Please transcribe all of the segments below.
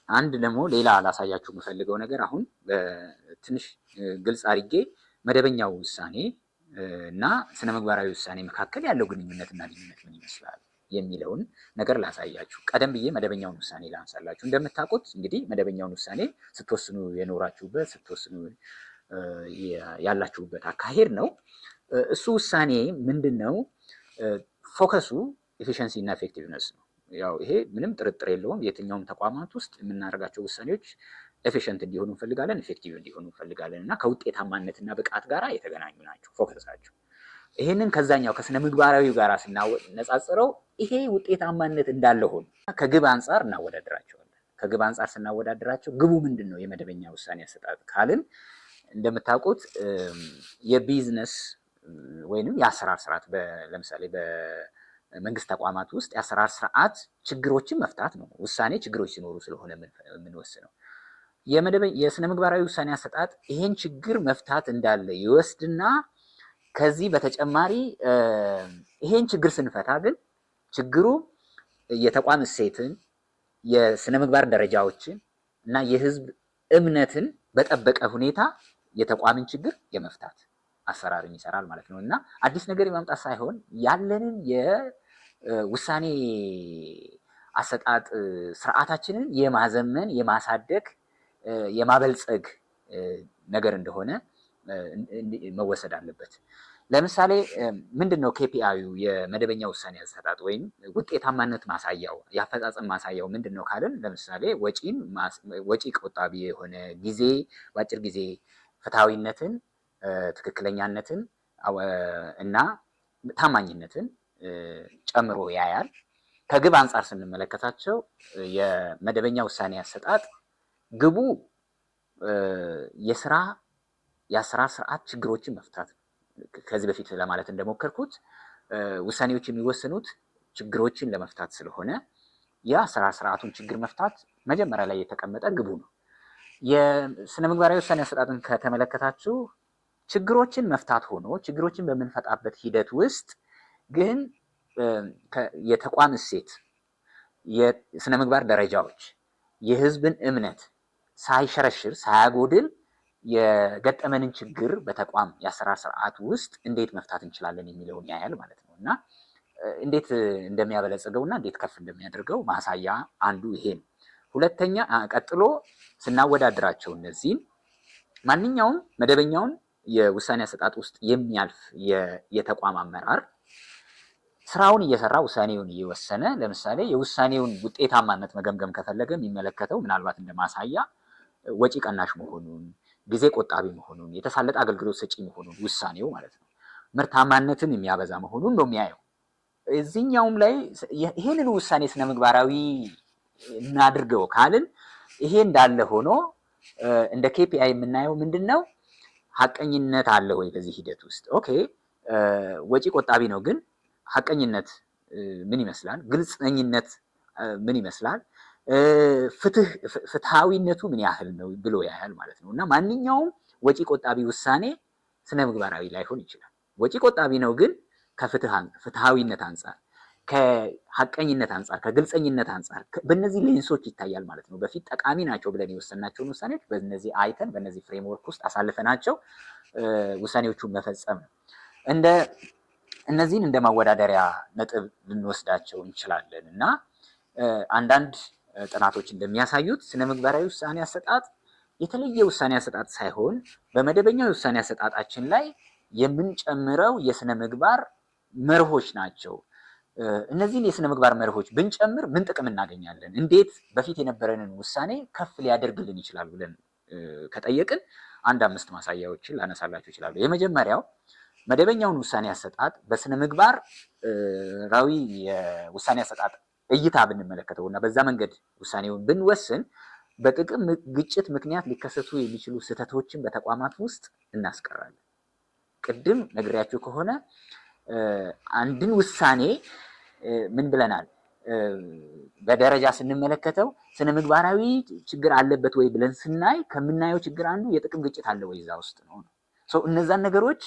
አንድ ደግሞ ሌላ ላሳያችሁ የምፈልገው ነገር አሁን ትንሽ ግልጽ አድርጌ መደበኛው ውሳኔ እና ስነ ምግባራዊ ውሳኔ መካከል ያለው ግንኙነትና ልዩነት ምን ይመስላል የሚለውን ነገር ላሳያችሁ። ቀደም ብዬ መደበኛውን ውሳኔ ላንሳላችሁ። እንደምታውቁት እንግዲህ መደበኛውን ውሳኔ ስትወስኑ የኖራችሁበት ስትወስኑ ያላችሁበት አካሄድ ነው። እሱ ውሳኔ ምንድን ነው? ፎከሱ ኤፊሽንሲ እና ኤፌክቲቭነስ ነው። ያው ይሄ ምንም ጥርጥር የለውም። የትኛውም ተቋማት ውስጥ የምናደርጋቸው ውሳኔዎች ኤፊሽንት እንዲሆኑ እንፈልጋለን፣ ኤፌክቲቭ እንዲሆኑ እንፈልጋለን እና ከውጤታማነትና ብቃት ጋር የተገናኙ ናቸው ፎከሳቸው። ይሄንን ከዛኛው ከስነ ምግባራዊው ጋር ስናነጻጽረው ይሄ ውጤታማነት እንዳለ ሆኖ ከግብ አንጻር እናወዳድራቸዋለን። ከግብ አንጻር ስናወዳድራቸው ግቡ ምንድን ነው? የመደበኛ ውሳኔ አሰጣጥ ካልን እንደምታውቁት የቢዝነስ ወይንም የአሰራር ስርዓት ለምሳሌ በመንግስት ተቋማት ውስጥ የአሰራር ስርዓት ችግሮችን መፍታት ነው። ውሳኔ ችግሮች ሲኖሩ ስለሆነ የምንወስነው። የስነ ምግባራዊ ውሳኔ አሰጣጥ ይሄን ችግር መፍታት እንዳለ ይወስድና ከዚህ በተጨማሪ ይሄን ችግር ስንፈታ ግን ችግሩ የተቋም እሴትን፣ የስነ ምግባር ደረጃዎችን እና የህዝብ እምነትን በጠበቀ ሁኔታ የተቋምን ችግር የመፍታት አሰራርን ይሰራል ማለት ነው እና አዲስ ነገር የማምጣት ሳይሆን ያለንን የውሳኔ አሰጣጥ ስርዓታችንን የማዘመን የማሳደግ የማበልጸግ ነገር እንደሆነ መወሰድ አለበት። ለምሳሌ ምንድነው ኬፒአዩ የመደበኛ ውሳኔ አሰጣጥ ወይም ውጤታማነት ማሳያው የአፈጻጸም ማሳያው ምንድነው ካልን፣ ለምሳሌ ወጪ ቆጣቢ የሆነ ጊዜ በአጭር ጊዜ ፍትሃዊነትን፣ ትክክለኛነትን እና ታማኝነትን ጨምሮ ያያል። ከግብ አንጻር ስንመለከታቸው የመደበኛ ውሳኔ አሰጣጥ ግቡ የአሰራር ስርዓት ችግሮችን መፍታት ነው። ከዚህ በፊት ለማለት እንደሞከርኩት ውሳኔዎች የሚወሰኑት ችግሮችን ለመፍታት ስለሆነ የአሰራር ስርዓቱን ችግር መፍታት መጀመሪያ ላይ የተቀመጠ ግቡ ነው። የስነ ምግባራዊ ውሳኔ አሰጣጥን ከተመለከታችሁ ችግሮችን መፍታት ሆኖ ችግሮችን በምንፈጣበት ሂደት ውስጥ ግን የተቋም እሴት፣ የስነ ምግባር ደረጃዎች፣ የህዝብን እምነት ሳይሸረሽር ሳያጎድል የገጠመንን ችግር በተቋም የአሰራር ስርዓት ውስጥ እንዴት መፍታት እንችላለን የሚለውን ያያል ማለት ነው እና እንዴት እንደሚያበለጽገው እና እንዴት ከፍ እንደሚያደርገው ማሳያ አንዱ ይሄ ነው። ሁለተኛ ቀጥሎ ስናወዳድራቸው እነዚህም ማንኛውም መደበኛውን የውሳኔ አሰጣጥ ውስጥ የሚያልፍ የተቋም አመራር ስራውን እየሰራ ውሳኔውን እየወሰነ ለምሳሌ የውሳኔውን ውጤታማነት መገምገም ከፈለገ የሚመለከተው ምናልባት እንደማሳያ ወጪ ቀናሽ መሆኑን፣ ጊዜ ቆጣቢ መሆኑን፣ የተሳለጠ አገልግሎት ሰጪ መሆኑን ውሳኔው ማለት ነው፣ ምርታማነትን የሚያበዛ መሆኑን ነው የሚያየው። እዚህኛውም ላይ ይሄንን ውሳኔ ስነ ምግባራዊ እናድርገው ካልን ይሄ እንዳለ ሆኖ እንደ ኬፒአይ የምናየው ምንድን ነው? ሀቀኝነት አለ ወይ በዚህ ሂደት ውስጥ? ኦኬ ወጪ ቆጣቢ ነው፣ ግን ሀቀኝነት ምን ይመስላል? ግልጽኝነት ምን ይመስላል? ፍትሃዊነቱ ምን ያህል ነው ብሎ ያያል ማለት ነው እና ማንኛውም ወጪ ቆጣቢ ውሳኔ ስነ ምግባራዊ ላይሆን ይችላል። ወጪ ቆጣቢ ነው፣ ግን ከፍትሃዊነት አንጻር፣ ከሀቀኝነት አንጻር፣ ከግልጸኝነት አንጻር በእነዚህ ሌንሶች ይታያል ማለት ነው። በፊት ጠቃሚ ናቸው ብለን የወሰናቸውን ውሳኔዎች በእነዚህ አይተን በእነዚህ ፍሬምወርክ ውስጥ አሳልፈናቸው ውሳኔዎቹን መፈጸም ነው። እነዚህን እንደ ማወዳደሪያ ነጥብ ልንወስዳቸው እንችላለን እና አንዳንድ ጥናቶች እንደሚያሳዩት ስነ ምግባራዊ ውሳኔ አሰጣጥ የተለየ ውሳኔ አሰጣጥ ሳይሆን በመደበኛው የውሳኔ አሰጣጣችን ላይ የምንጨምረው የስነ ምግባር መርሆች ናቸው። እነዚህን የስነ ምግባር መርሆች ብንጨምር ምን ጥቅም እናገኛለን? እንዴት በፊት የነበረንን ውሳኔ ከፍ ሊያደርግልን ይችላል ብለን ከጠየቅን 5 ማሳያዎችን ላነሳላችሁ ይችላሉ። የመጀመሪያው መደበኛውን ውሳኔ አሰጣጥ በስነ ምግባራዊ የውሳኔ አሰጣጥ እይታ ብንመለከተው እና በዛ መንገድ ውሳኔውን ብንወስን በጥቅም ግጭት ምክንያት ሊከሰቱ የሚችሉ ስህተቶችን በተቋማት ውስጥ እናስቀራለን። ቅድም ነግሬያችሁ ከሆነ አንድን ውሳኔ ምን ብለናል? በደረጃ ስንመለከተው ስነ ምግባራዊ ችግር አለበት ወይ ብለን ስናይ ከምናየው ችግር አንዱ የጥቅም ግጭት አለ ወይ እዛ ውስጥ ነው። እነዛን ነገሮች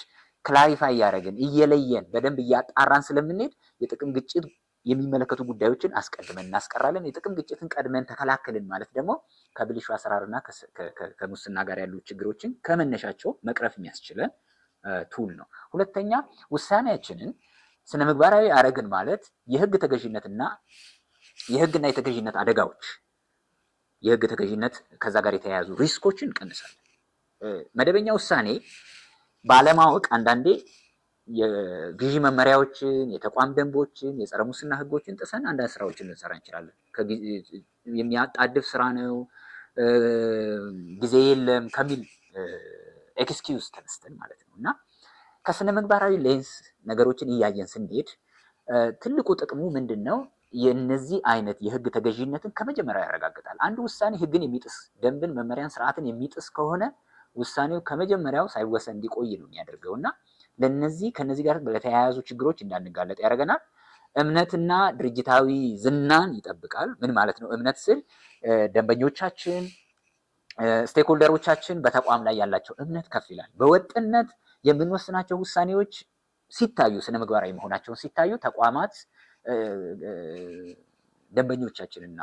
ክላሪፋይ እያደረግን እየለየን በደንብ እያጣራን ስለምንሄድ የጥቅም ግጭት የሚመለከቱ ጉዳዮችን አስቀድመን እናስቀራለን። የጥቅም ግጭትን ቀድመን ተከላከልን ማለት ደግሞ ከብልሹ አሰራርና ከሙስና ጋር ያሉ ችግሮችን ከመነሻቸው መቅረፍ የሚያስችለን ቱል ነው። ሁለተኛ ውሳኔያችንን ስነ ምግባራዊ አረግን ማለት የህግና የተገዥነት አደጋዎች፣ የህግ ተገዥነት ከዛ ጋር የተያያዙ ሪስኮችን እንቀንሳለን። መደበኛ ውሳኔ ባለማወቅ አንዳንዴ የግዢ መመሪያዎችን፣ የተቋም ደንቦችን፣ የጸረ ሙስና ህጎችን ጥሰን አንዳንድ ስራዎችን ልንሰራ እንችላለን። የሚያጣድፍ ስራ ነው፣ ጊዜ የለም ከሚል ኤክስኪውዝ ተነስተን ማለት ነው። እና ከስነ ምግባራዊ ሌንስ ነገሮችን እያየን ስንሄድ ትልቁ ጥቅሙ ምንድን ነው? የነዚህ አይነት የህግ ተገዥነትን ከመጀመሪያው ያረጋግጣል። አንድ ውሳኔ ህግን የሚጥስ ደንብን፣ መመሪያን፣ ስርዓትን የሚጥስ ከሆነ ውሳኔው ከመጀመሪያው ሳይወሰን እንዲቆይ ነው የሚያደርገው እና ከነዚህ ጋር ለተያያዙ ችግሮች እንዳንጋለጥ ያደርገናል። እምነትና ድርጅታዊ ዝናን ይጠብቃል። ምን ማለት ነው? እምነት ስል ደንበኞቻችን፣ ስቴክሆልደሮቻችን በተቋም ላይ ያላቸው እምነት ከፍ ይላል። በወጥነት የምንወስናቸው ውሳኔዎች ሲታዩ፣ ስነ ምግባራዊ መሆናቸውን ሲታዩ ተቋማት ደንበኞቻችንና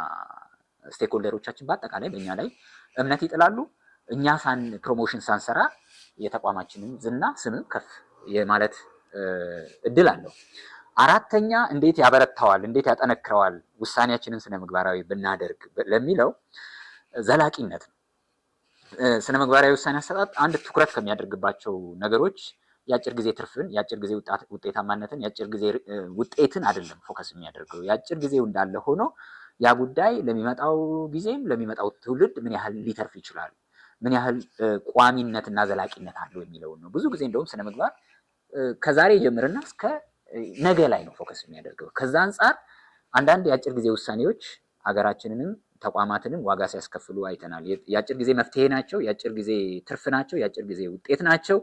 ስቴክሆልደሮቻችን በአጠቃላይ በእኛ ላይ እምነት ይጥላሉ። እኛ ፕሮሞሽን ሳንሰራ የተቋማችንን ዝና ስምም ከፍ የማለት እድል አለው። አራተኛ እንዴት ያበረታዋል፣ እንዴት ያጠነክረዋል ውሳኔያችንን ስነ ምግባራዊ ብናደርግ ለሚለው ዘላቂነት ነው። ስነ ምግባራዊ ውሳኔ አሰጣጥ አንድ ትኩረት ከሚያደርግባቸው ነገሮች የአጭር ጊዜ ትርፍን፣ የአጭር ጊዜ ውጤታማነትን፣ የአጭር ጊዜ ውጤትን አይደለም ፎከስ የሚያደርገው። የአጭር ጊዜው እንዳለ ሆኖ ያ ጉዳይ ለሚመጣው ጊዜም ለሚመጣው ትውልድ ምን ያህል ሊተርፍ ይችላል፣ ምን ያህል ቋሚነትና ዘላቂነት አለው የሚለውን ነው። ብዙ ጊዜ እንደውም ስነ ምግባር ከዛሬ ጀምርና እስከ ነገ ላይ ነው ፎከስ የሚያደርገው። ከዛ አንጻር አንዳንድ የአጭር ጊዜ ውሳኔዎች ሀገራችንንም ተቋማትንም ዋጋ ሲያስከፍሉ አይተናል። የአጭር ጊዜ መፍትሄ ናቸው፣ የአጭር ጊዜ ትርፍ ናቸው፣ የአጭር ጊዜ ውጤት ናቸው።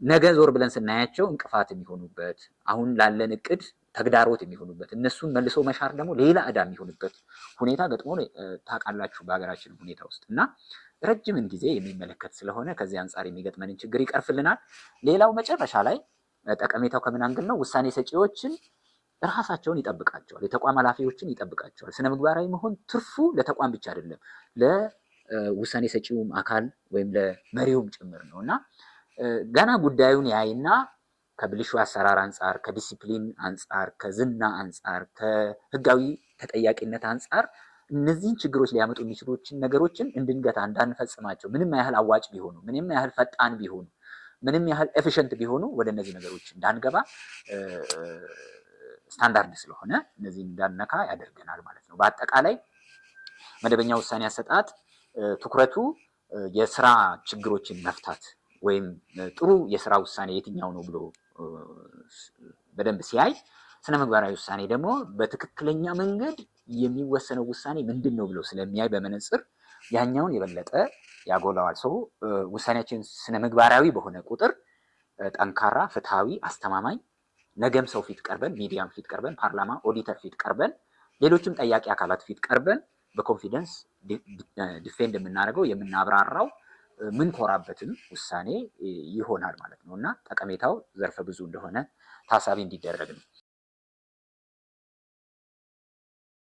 ነገ ዞር ብለን ስናያቸው እንቅፋት የሚሆኑበት፣ አሁን ላለን እቅድ ተግዳሮት የሚሆኑበት፣ እነሱን መልሶ መሻር ደግሞ ሌላ ዕዳ የሚሆንበት ሁኔታ ገጥሞ ታውቃላችሁ በሀገራችን ሁኔታ ውስጥ እና ረጅምን ጊዜ የሚመለከት ስለሆነ ከዚህ አንጻር የሚገጥመንን ችግር ይቀርፍልናል። ሌላው መጨረሻ ላይ ጠቀሜታው ከምን አንግል ነው? ውሳኔ ሰጪዎችን ራሳቸውን ይጠብቃቸዋል፣ የተቋም ኃላፊዎችን ይጠብቃቸዋል። ስነ ምግባራዊ መሆን ትርፉ ለተቋም ብቻ አይደለም፣ ለውሳኔ ሰጪውም አካል ወይም ለመሪውም ጭምር ነው እና ገና ጉዳዩን ያይና ከብልሹ አሰራር አንጻር፣ ከዲሲፕሊን አንጻር፣ ከዝና አንጻር፣ ከህጋዊ ተጠያቂነት አንጻር እነዚህን ችግሮች ሊያመጡ የሚችሉ ነገሮችን እንድንገታ እንዳንፈጽማቸው፣ ምንም ያህል አዋጭ ቢሆኑ፣ ምንም ያህል ፈጣን ቢሆኑ፣ ምንም ያህል ኤፊሽንት ቢሆኑ ወደ እነዚህ ነገሮች እንዳንገባ ስታንዳርድ ስለሆነ እነዚህ እንዳነካ ያደርገናል ማለት ነው። በአጠቃላይ መደበኛ ውሳኔ አሰጣጥ ትኩረቱ የስራ ችግሮችን መፍታት ወይም ጥሩ የስራ ውሳኔ የትኛው ነው ብሎ በደንብ ሲያይ፣ ስነ ምግባራዊ ውሳኔ ደግሞ በትክክለኛ መንገድ የሚወሰነው ውሳኔ ምንድን ነው ብሎ ስለሚያይ በመነጽር ያኛውን የበለጠ ያጎላዋል። ሰው ውሳኔያችን ስነ ምግባራዊ በሆነ ቁጥር ጠንካራ፣ ፍትሃዊ፣ አስተማማኝ ነገም ሰው ፊት ቀርበን፣ ሚዲያም ፊት ቀርበን፣ ፓርላማ ኦዲተር ፊት ቀርበን፣ ሌሎችም ጠያቂ አካላት ፊት ቀርበን በኮንፊደንስ ዲፌንድ የምናደርገው የምናብራራው ምን ኮራበትም ውሳኔ ይሆናል ማለት ነው እና ጠቀሜታው ዘርፈ ብዙ እንደሆነ ታሳቢ እንዲደረግ ነው።